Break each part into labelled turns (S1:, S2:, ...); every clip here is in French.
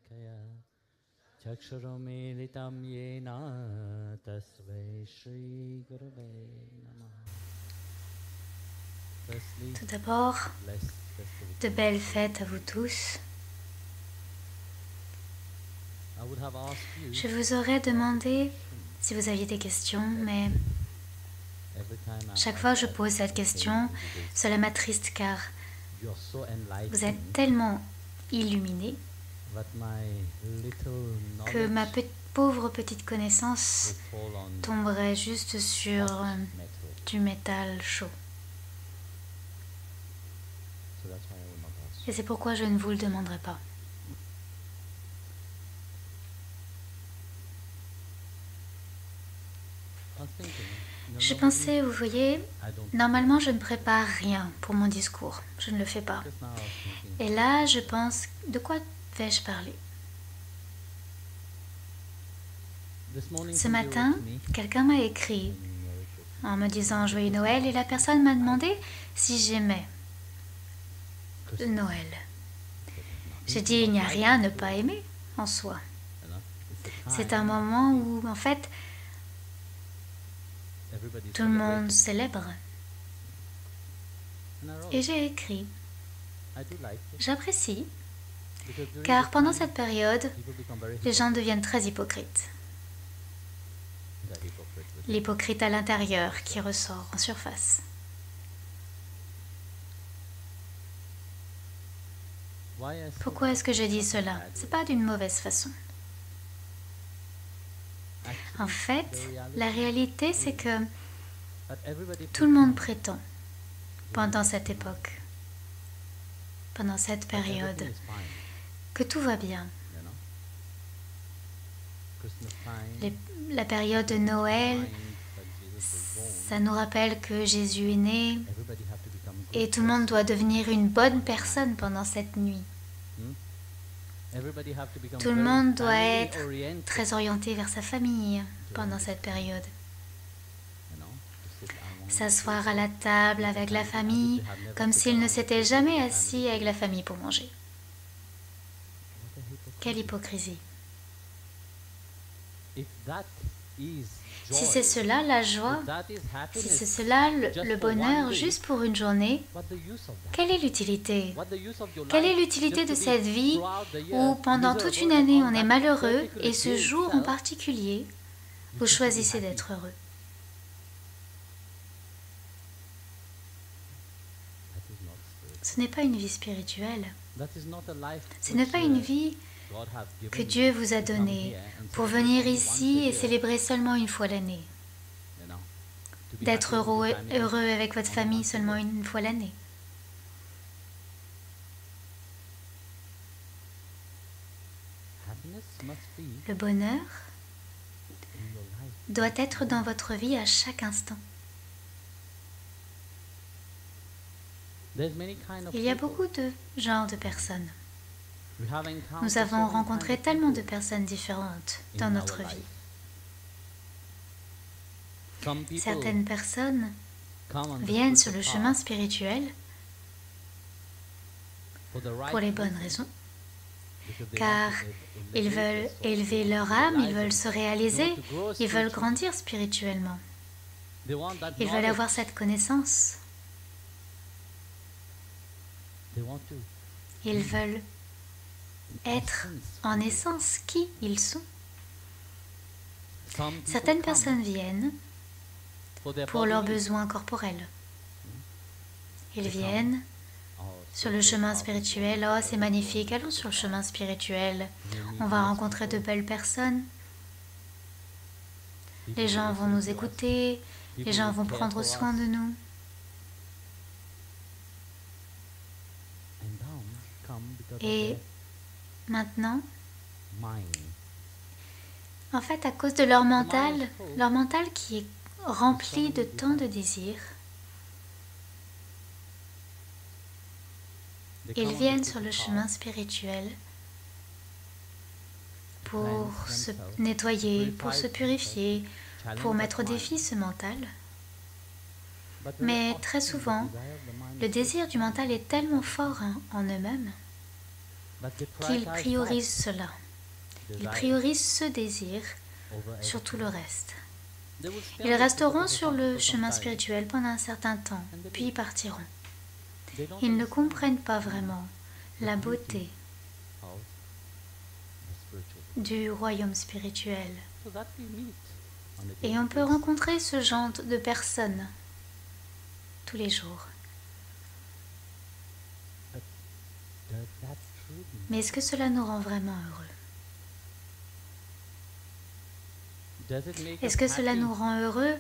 S1: Shalakaya Chakshurumilitam Yena Tasvai Shri Gurave Namaha.
S2: Tout d'abord, de belles fêtes à vous tous. Je vous aurais demandé si vous aviez des questions, mais chaque fois que je pose cette question, cela m'attriste car vous êtes tellement illuminés que ma pauvre petite connaissance tomberait juste sur du métal chaud. Et c'est pourquoi je ne vous le demanderai pas. Je pensais, vous voyez, normalement je ne prépare rien pour mon discours, je ne le fais pas. Et là, je pense, de quoi vais-je parler? Ce matin, quelqu'un m'a écrit en me disant Joyeux Noël et la personne m'a demandé si j'aimais Noël. J'ai dit, il n'y a rien à ne pas aimer en soi. C'est un moment où, en fait, tout le monde célèbre. Et j'ai écrit, j'apprécie, car pendant cette période, les gens deviennent très hypocrites. L'hypocrite à l'intérieur qui ressort en surface. Pourquoi est-ce que je dis cela? C'est pas d'une mauvaise façon. En fait, la réalité c'est que tout le monde prétend pendant cette époque, pendant cette période, que tout va bien. La période de Noël, ça nous rappelle que Jésus est né et tout le monde doit devenir une bonne personne pendant cette nuit. Tout le monde doit être très orienté vers sa famille pendant cette période. S'asseoir à la table avec la famille comme s'il ne s'était jamais assis avec la famille pour manger. Quelle hypocrisie! Si c'est cela la joie, si c'est cela le bonheur juste pour une journée, quelle est l'utilité? Quelle est l'utilité de cette vie où pendant toute une année on est malheureux et ce jour en particulier, vous choisissez d'être heureux? Ce n'est pas une vie spirituelle. Ce n'est pas une vie que Dieu vous a donnée pour venir ici et célébrer seulement une fois l'année. D'être heureux avec votre famille seulement une fois l'année. Le bonheur doit être dans votre vie à chaque instant. Il y a beaucoup de genres de personnes. Nous avons rencontré tellement de personnes différentes dans notre vie. Certaines personnes viennent sur le chemin spirituel pour les bonnes raisons, car ils veulent élever leur âme, ils veulent se réaliser, ils veulent grandir spirituellement. Ils veulent avoir cette connaissance. Ils veulent être en essence qui ils sont. Certaines personnes viennent pour leurs besoins corporels. Ils viennent sur le chemin spirituel. Oh, c'est magnifique, allons sur le chemin spirituel. On va rencontrer de belles personnes. Les gens vont nous écouter. Les gens vont prendre soin de nous. Et maintenant, en fait, à cause de leur mental qui est rempli de tant de désirs, ils viennent sur le chemin spirituel pour se nettoyer, pour se purifier, pour mettre au défi ce mental. Mais très souvent, le désir du mental est tellement fort en eux-mêmes qu'ils priorisent cela. Ils priorisent ce désir sur tout le reste. Ils resteront sur le chemin spirituel pendant un certain temps, puis ils partiront. Ils ne comprennent pas vraiment la beauté du royaume spirituel. Et on peut rencontrer ce genre de personnes tous les jours. Mais est-ce que cela nous rend vraiment heureux? Est-ce que cela nous rend heureux?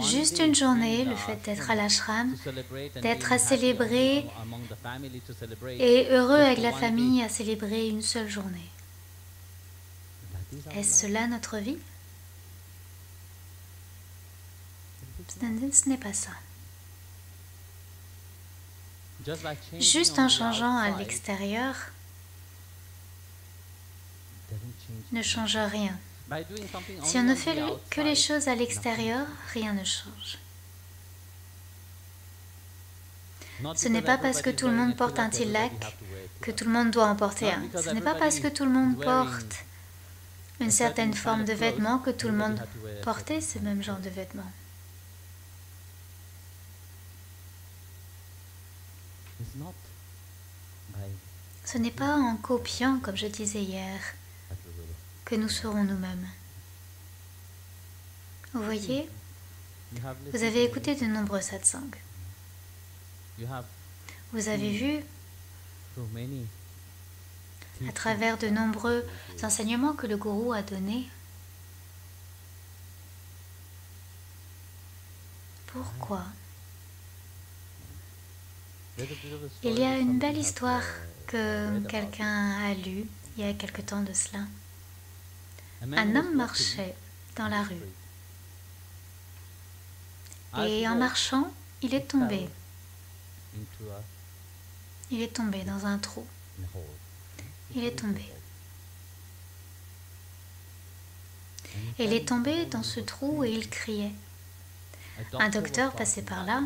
S2: Juste une journée, le fait d'être à l'ashram, d'être à célébrer et heureux avec la famille à célébrer une seule journée. Est-ce cela notre vie? Ce n'est pas ça. Juste en changeant à l'extérieur ne change rien. Si on ne fait que les choses à l'extérieur, rien ne change. Ce n'est pas parce que tout le monde porte un tilak que tout le monde doit en porter un. Ce n'est pas parce que tout le monde porte une certaine forme de vêtements que tout le monde portait ce même genre de vêtements. Ce n'est pas en copiant, comme je disais hier, que nous serons nous-mêmes. Vous voyez, vous avez écouté de nombreux satsangs. Vous avez vu, à travers de nombreux enseignements que le gourou a donnés, pourquoi? Il y a une belle histoire que quelqu'un a lue il y a quelque temps de cela. Un homme marchait dans la rue et en marchant, il est tombé. Il est tombé dans un trou. Il est tombé. Et il est tombé dans ce trou et il criait. Un docteur passait par là.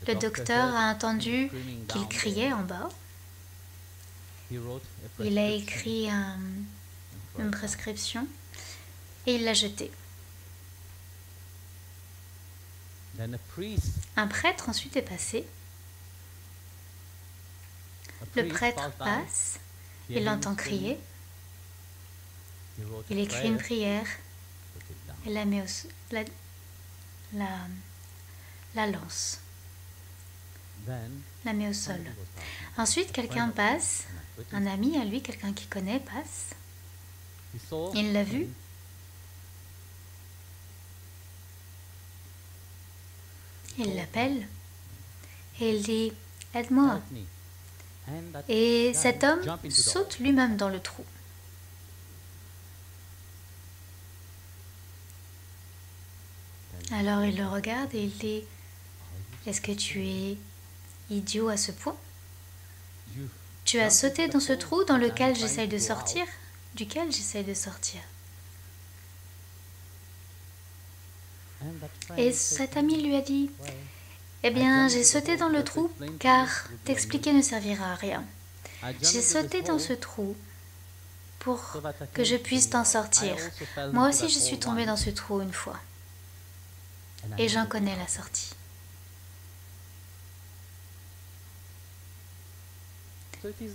S2: Le docteur a entendu qu'il criait en bas. Il a écrit une prescription et il l'a jetée. Un prêtre ensuite est passé. Le prêtre passe, il l'entend crier. Il écrit une prière et la met la lance. La met au sol. Ensuite, quelqu'un passe, un ami à lui, quelqu'un qu'il connaît, passe. Il l'a vu. Il l'appelle et il dit « Aide-moi ». Et cet homme saute lui-même dans le trou. Alors il le regarde et il dit « Est-ce que tu es idiot à ce point? Tu as sauté dans ce trou dans lequel j'essaye de sortir, duquel j'essaye de sortir. » Et cet ami lui a dit « Eh bien, j'ai sauté dans le trou car t'expliquer ne servira à rien. J'ai sauté dans ce trou pour que je puisse t'en sortir. Moi aussi, je suis tombée dans ce trou une fois. Et j'en connais la sortie. »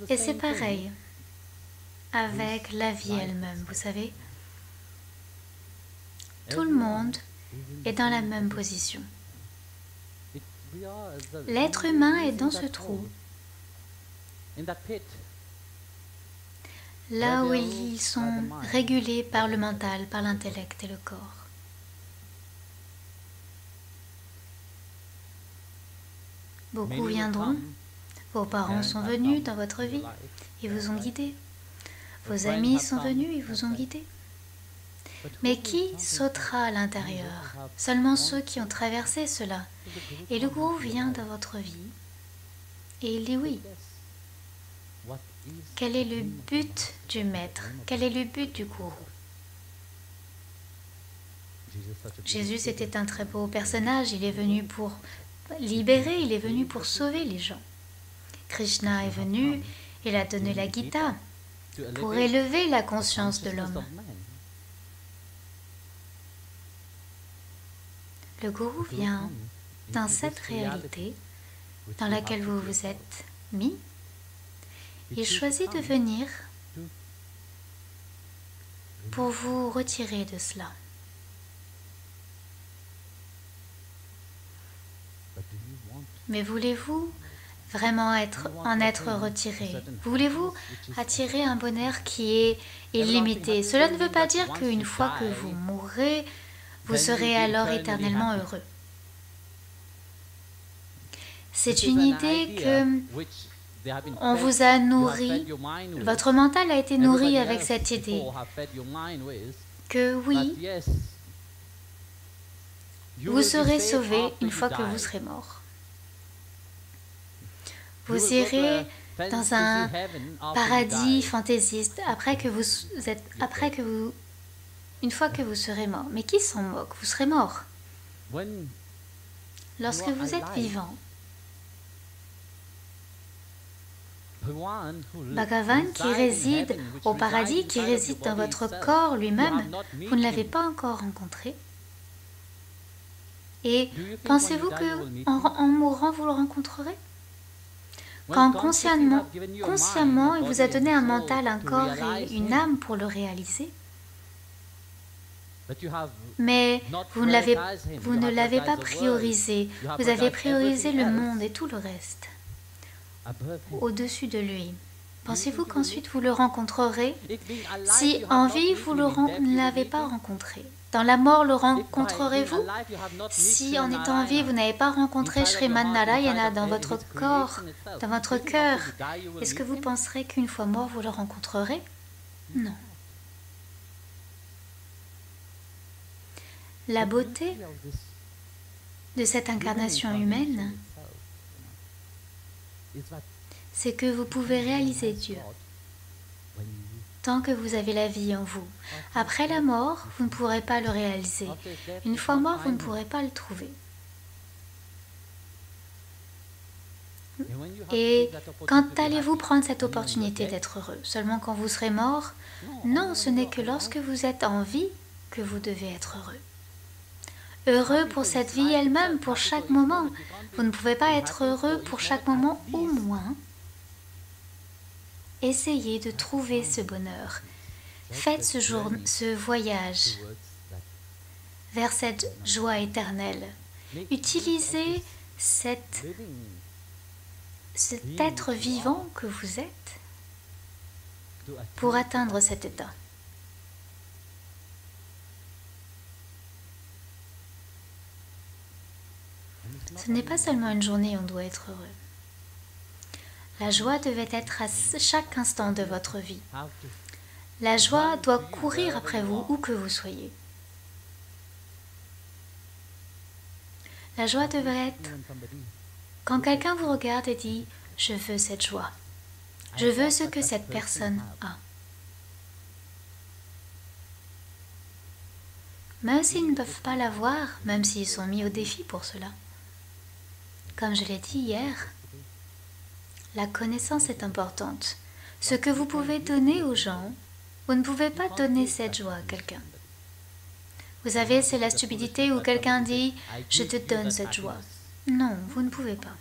S2: Et c'est pareil avec la vie elle-même, vous savez. Tout le monde est dans la même position. L'être humain est dans ce trou, là où ils sont régulés par le mental, par l'intellect et le corps. Beaucoup viendront, vos parents sont venus dans votre vie, ils vous ont guidé. Vos amis sont venus, ils vous ont guidé. Mais qui sautera à l'intérieur? Seulement ceux qui ont traversé cela. Et le gourou vient dans votre vie et il dit oui. Quel est le but du maître? Quel est le but du gourou? Jésus était un très beau personnage, il est venu pour libérer, il est venu pour sauver les gens. Krishna est venu, Il a donné la Gita pour élever la conscience de l'homme. Le gourou vient dans cette réalité dans laquelle vous vous êtes mis. Il choisit de venir pour vous retirer de cela. Mais voulez-vous vraiment en être retiré? Voulez-vous attirer un bonheur qui est illimité? Cela ne veut pas dire qu'une fois que vous mourrez, vous serez alors éternellement heureux. C'est une idée que on vous a nourri, votre mental a été nourri avec cette idée que oui, vous serez sauvé une fois que vous serez mort. Vous irez dans un paradis fantaisiste une fois que vous serez mort. Mais qui s'en moque? Vous serez mort. Lorsque vous êtes vivant, Bhagavan qui réside au paradis, qui réside dans votre corps lui-même, vous ne l'avez pas encore rencontré. Et pensez-vous qu'en mourant, vous le rencontrerez? Quand consciemment, il vous a donné un mental, un corps et une âme pour le réaliser, mais vous ne l'avez pas priorisé. Vous avez priorisé le monde et tout le reste au-dessus de lui. Pensez-vous qu'ensuite vous le rencontrerez? Si en vie vous ne l'avez pas rencontré, dans la mort le rencontrerez-vous? Si en étant en vie vous n'avez pas rencontré Sriman Narayana dans votre corps, dans votre cœur, est-ce que vous penserez qu'une fois mort vous le rencontrerez? Non. La beauté de cette incarnation humaine, c'est que vous pouvez réaliser Dieu tant que vous avez la vie en vous. Après la mort, vous ne pourrez pas le réaliser. Une fois mort, vous ne pourrez pas le trouver. Et quand allez-vous prendre cette opportunité d'être heureux? Seulement quand vous serez mort? Non, ce n'est que lorsque vous êtes en vie que vous devez être heureux. Heureux pour cette vie elle-même, pour chaque moment. Vous ne pouvez pas être heureux pour chaque moment, au moins. Essayez de trouver ce bonheur. Faites ce voyage vers cette joie éternelle. Utilisez cet être vivant que vous êtes pour atteindre cet état. Ce n'est pas seulement une journée où on doit être heureux. La joie devait être à chaque instant de votre vie. La joie doit courir après vous, où que vous soyez. La joie devrait être quand quelqu'un vous regarde et dit « Je veux cette joie. Je veux ce que cette personne a. » Même s'ils ne peuvent pas l'avoir, même s'ils sont mis au défi pour cela. Comme je l'ai dit hier, la connaissance est importante. Ce que vous pouvez donner aux gens, vous ne pouvez pas donner cette joie à quelqu'un. Vous savez, c'est la stupidité où quelqu'un dit « Je te donne cette joie ». Non, vous ne pouvez pas.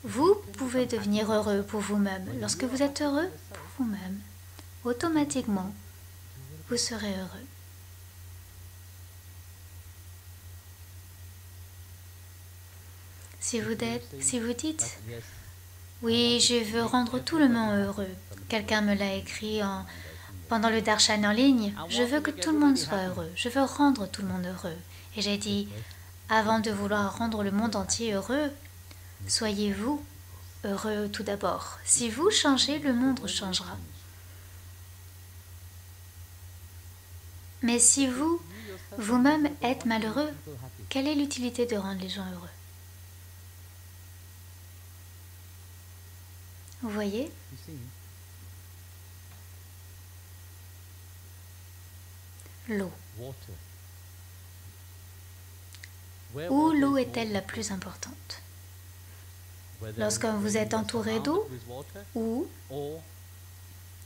S2: Vous pouvez devenir heureux pour vous-même. Lorsque vous êtes heureux pour vous-même, automatiquement, vous serez heureux. Si vous dites « Oui, je veux rendre tout le monde heureux », quelqu'un me l'a écrit pendant le darshan en ligne, « Je veux que tout le monde soit heureux, je veux rendre tout le monde heureux ». Et j'ai dit « Avant de vouloir rendre le monde entier heureux, soyez-vous heureux tout d'abord. Si vous changez, le monde changera. » Mais si vous-même êtes malheureux, quelle est l'utilité de rendre les gens heureux? Vous voyez? L'eau. Où l'eau est-elle la plus importante? lorsque vous êtes entouré d'eau ou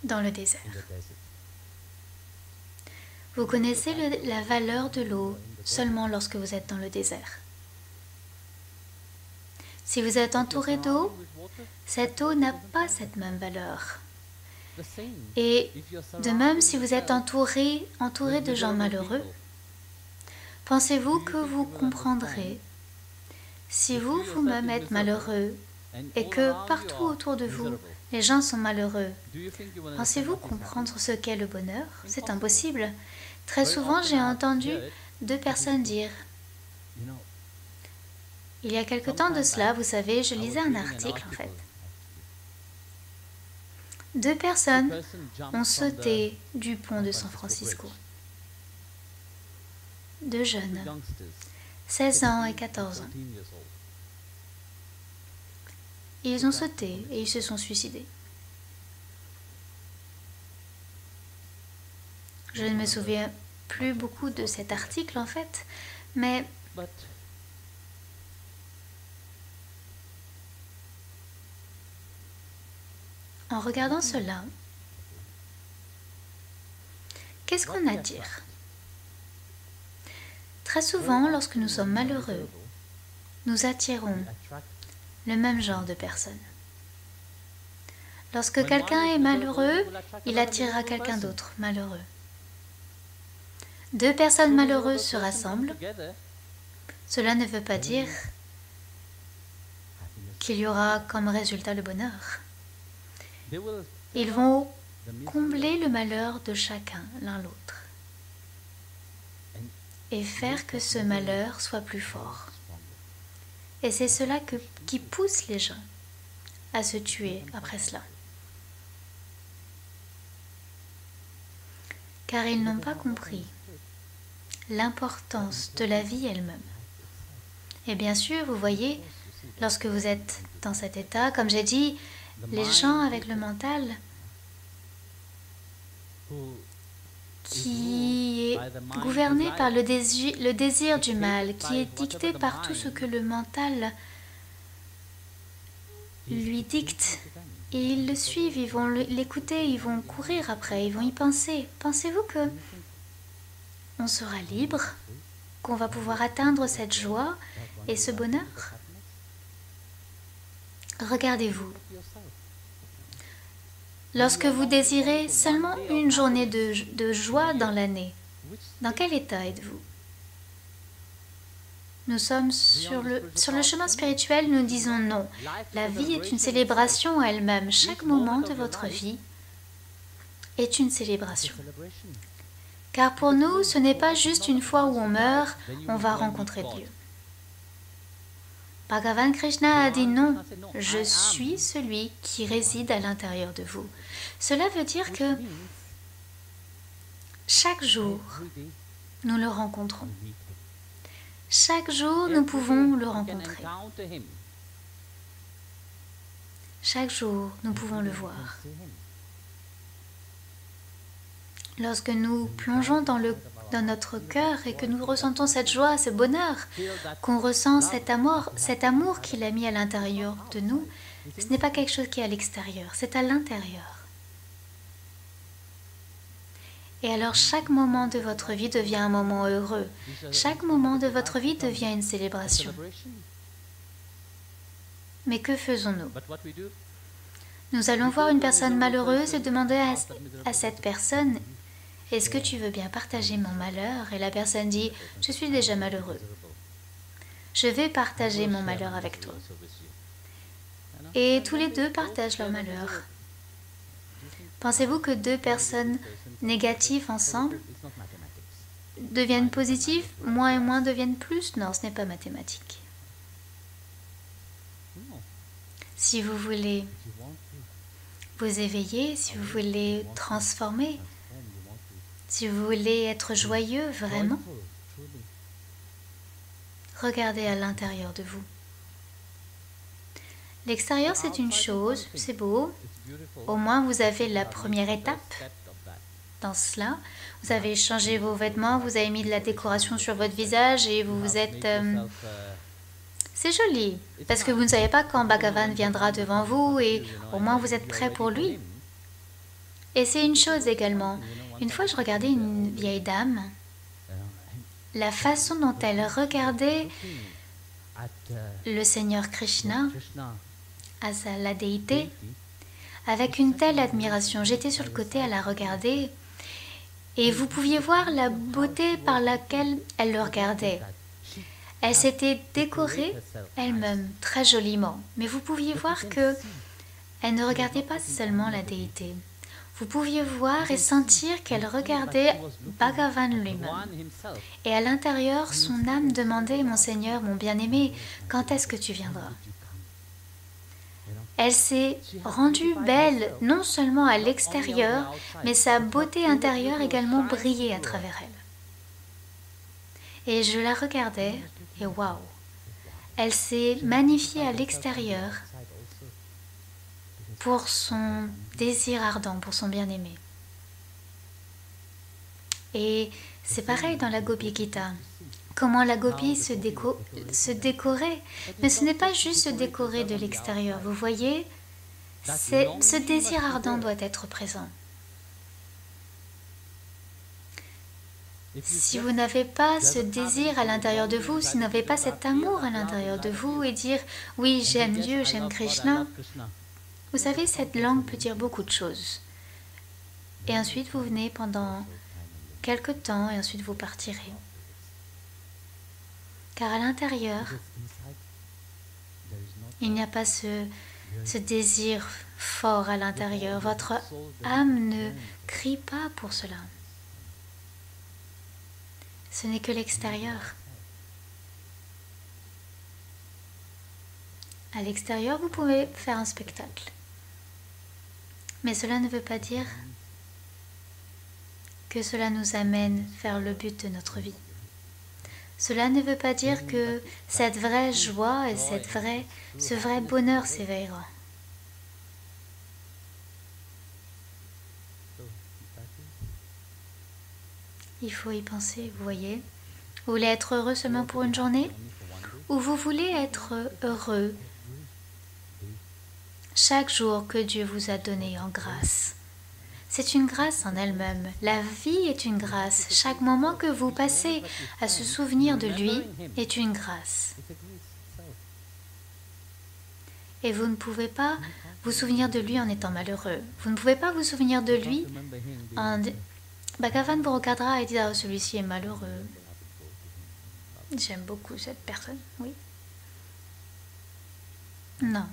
S2: dans le désert. Vous connaissez la valeur de l'eau seulement lorsque vous êtes dans le désert. Si vous êtes entouré d'eau, cette eau n'a pas cette même valeur. Et de même, si vous êtes entouré de gens malheureux, pensez-vous que vous comprendrez si vous vous-même êtes malheureux et que partout autour de vous, les gens sont malheureux? Pensez-vous comprendre ce qu'est le bonheur? C'est impossible. Très souvent, j'ai entendu 2 personnes dire, il y a quelque temps de cela, vous savez, je lisais un article en fait. 2 personnes ont sauté du pont de San Francisco. 2 jeunes, 16 ans et 14 ans. Ils ont sauté et ils se sont suicidés. Je ne me souviens plus beaucoup de cet article en fait, mais en regardant cela, qu'est-ce qu'on a à dire? Très souvent, lorsque nous sommes malheureux, nous attirons le même genre de personnes. Lorsque quelqu'un est malheureux, il attirera quelqu'un d'autre malheureux. 2 personnes malheureuses se rassemblent. Cela ne veut pas dire qu'il y aura comme résultat le bonheur. Ils vont combler le malheur de chacun l'un l'autre et faire que ce malheur soit plus fort. Et c'est cela qui pousse les gens à se tuer après cela. Car ils n'ont pas compris l'importance de la vie elle-même. Et bien sûr, vous voyez, lorsque vous êtes dans cet état, comme j'ai dit, les gens avec le mental qui est gouverné par le désir du mal, qui est dicté par tout ce que le mental lui dicte. Et ils le suivent, ils vont l'écouter, ils vont courir après, ils vont y penser. Pensez-vous que on sera libre, qu'on va pouvoir atteindre cette joie et ce bonheur? Regardez-vous. Lorsque vous désirez seulement une journée de joie dans l'année, dans quel état êtes-vous? Nous sommes sur le chemin spirituel, nous disons non. La vie est une célébration elle-même. Chaque moment de votre vie est une célébration. Car pour nous, ce n'est pas juste une fois où on meurt, on va rencontrer Dieu. Bhagavan Krishna a dit non, je suis celui qui réside à l'intérieur de vous. Cela veut dire que chaque jour, nous le rencontrons. Chaque jour, nous pouvons le rencontrer. Chaque jour, nous pouvons le voir. Lorsque nous plongeons dans notre cœur et que nous ressentons cette joie, ce bonheur, qu'on ressent cet amour qu'il a mis à l'intérieur de nous, ce n'est pas quelque chose qui est à l'extérieur, c'est à l'intérieur. Et alors chaque moment de votre vie devient un moment heureux. Chaque moment de votre vie devient une célébration. Mais que faisons-nous? Nous allons voir une personne malheureuse et demander à cette personne, est-ce que tu veux bien partager mon malheur? Et la personne dit, je suis déjà malheureux. Je vais partager mon malheur avec toi. Et tous les deux partagent leur malheur. Pensez-vous que 2 personnes négatives ensemble deviennent positives, moins et moins deviennent plus? Non, ce n'est pas mathématique. Si vous voulez vous éveiller, si vous voulez transformer, si vous voulez être joyeux vraiment, regardez à l'intérieur de vous. L'extérieur, c'est une chose, c'est beau. Au moins, vous avez la première étape dans cela. Vous avez changé vos vêtements, vous avez mis de la décoration sur votre visage et vous vous êtes C'est joli, parce que vous ne savez pas quand Bhagavan viendra devant vous et au moins vous êtes prêt pour lui. Et c'est une chose également. Une fois, je regardais une vieille dame, la façon dont elle regardait le Seigneur Krishna, la déité, avec une telle admiration. J'étais sur le côté à la regarder et vous pouviez voir la beauté par laquelle elle le regardait. Elle s'était décorée elle-même très joliment, mais vous pouviez voir que elle ne regardait pas seulement la déité. Vous pouviez voir et sentir qu'elle regardait Bhagavan lui-même. Et à l'intérieur, son âme demandait, mon Seigneur, mon bien-aimé, quand est-ce que tu viendras? Elle s'est rendue belle, non seulement à l'extérieur, mais sa beauté intérieure également brillait à travers elle. Et je la regardais, et waouh! Elle s'est magnifiée à l'extérieur pour son désir ardent, pour son bien-aimé. Et c'est pareil dans la Gopi Gita. Comment la Gopi se décorait. Mais ce n'est pas juste se décorer de l'extérieur. Vous voyez, ce désir ardent doit être présent. Si vous n'avez pas ce désir à l'intérieur de vous, si vous n'avez pas cet amour à l'intérieur de vous et dire « oui, j'aime Dieu, j'aime Krishna », vous savez, cette langue peut dire beaucoup de choses. Et ensuite, vous venez pendant quelque temps et ensuite vous partirez. Car à l'intérieur, il n'y a pas ce désir fort à l'intérieur. Votre âme ne crie pas pour cela. Ce n'est que l'extérieur. À l'extérieur, vous pouvez faire un spectacle. Mais cela ne veut pas dire que cela nous amène vers le but de notre vie. Cela ne veut pas dire que cette vraie joie et ce vrai bonheur s'éveillera. Il faut y penser, vous voyez. Vous voulez être heureux seulement pour une journée? Ou vous voulez être heureux chaque jour que Dieu vous a donné en grâce? C'est une grâce en elle-même. La vie est une grâce. Chaque moment que vous passez à se souvenir de lui est une grâce. Et vous ne pouvez pas vous souvenir de lui en étant malheureux. Vous ne pouvez pas vous souvenir de lui en... Bhagavan vous regardera et dira « celui-ci est malheureux. J'aime beaucoup cette personne. » Oui. Non.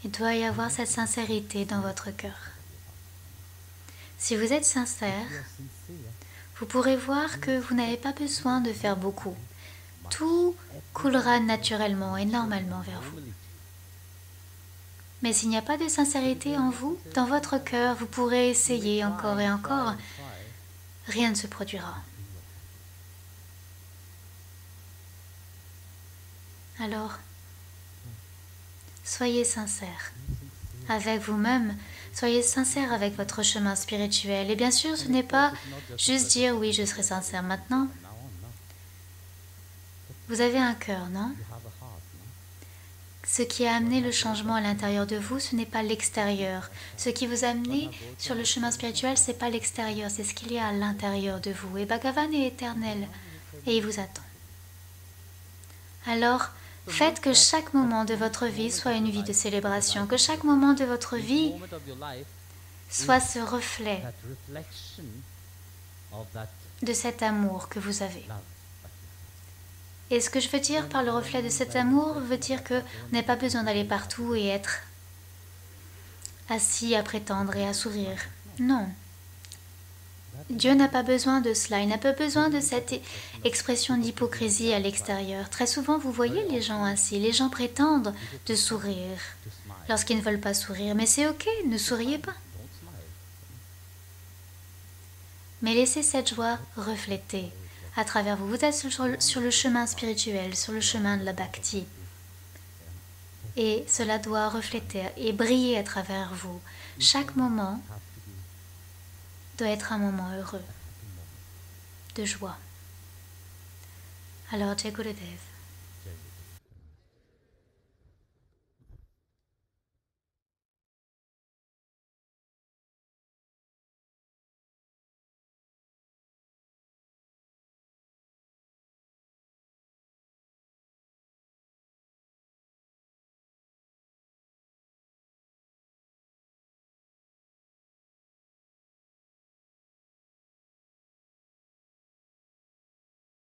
S2: Il doit y avoir cette sincérité dans votre cœur. Si vous êtes sincère, vous pourrez voir que vous n'avez pas besoin de faire beaucoup. Tout coulera naturellement et normalement vers vous. Mais s'il n'y a pas de sincérité en vous, dans votre cœur, vous pourrez essayer encore et encore. Rien ne se produira. Alors, soyez sincère avec vous-même, soyez sincère avec votre chemin spirituel. Et bien sûr, ce n'est pas juste dire « oui, je serai sincère maintenant ». Vous avez un cœur, non? Ce qui a amené le changement à l'intérieur de vous, ce n'est pas l'extérieur. Ce qui vous a amené sur le chemin spirituel, ce n'est pas l'extérieur, c'est ce qu'il y a à l'intérieur de vous. Et Bhagavan est éternel et il vous attend. Alors, faites que chaque moment de votre vie soit une vie de célébration, que chaque moment de votre vie soit ce reflet de cet amour que vous avez. Et ce que je veux dire par le reflet de cet amour veut dire que vous n'avez pas besoin d'aller partout et être assis à prétendre et à sourire. Non. Dieu n'a pas besoin de cela, il n'a pas besoin de cette expression d'hypocrisie à l'extérieur. Très souvent, vous voyez les gens ainsi, les gens prétendent de sourire lorsqu'ils ne veulent pas sourire. Mais c'est ok, ne souriez pas. Mais laissez cette joie refléter à travers vous. Vous êtes sur le chemin spirituel, sur le chemin de la bhakti. Et cela doit refléter et briller à travers vous. Chaque moment doit être un moment heureux. de joie. Alors, Jai Gurudev.